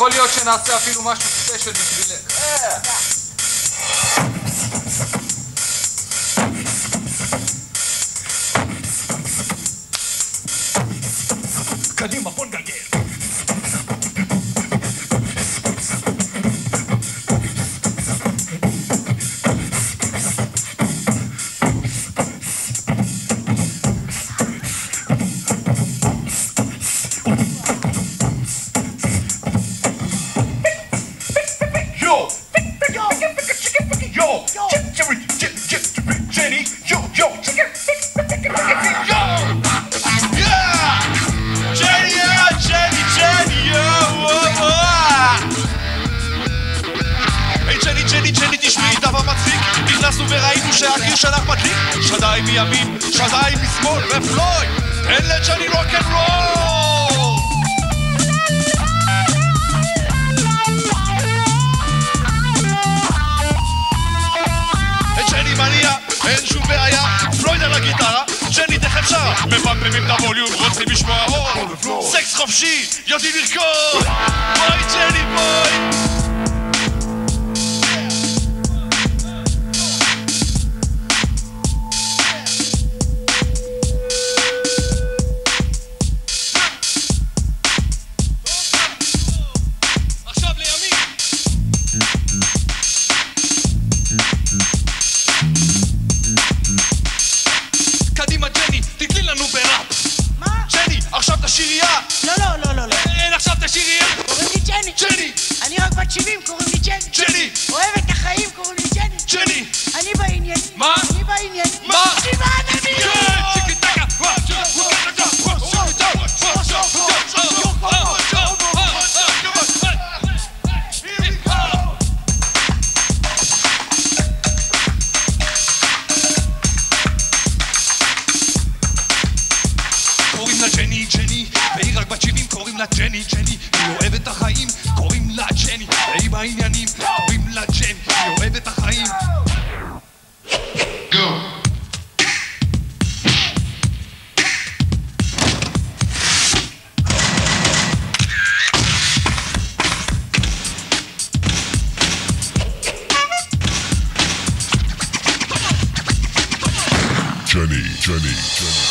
יכול להיות שנעשה אפילו משהו ספיישל בשבילך. קדימה, בוא נגלגל. נכנסנו וראינו שהגיר שלך מדליק שדיים מימין, שדיים משמאל ופלוי אין לג'ני רוק'נ'רול ג'ני מניע, אין שום בעיה פלויד על הגיטרה, ג'ני תכף שרה מפמפמים את הווליום, רוצים לשמוע אור סקס חופשי, יודעים לרקוד בואי ג'ני בואי אני רק בת 70, קוראים לי ג'ני. ג'ני! אוהב את החיים, קוראים לי ג'ני. ג'ני! אני בעניינים. מה? אני בעניינים. מה? אני בעניינים! קוראים לה ג'ני, ג'ני, והיא רק בת 70, קוראים לה ג'ני, ג'ני, היא אוהבת את החיים, קוראים לה ג'ני, והיא בעניינים, קוראים לה ג'ני, היא אוהבת את החיים. Jenny, Jenny, Jenny.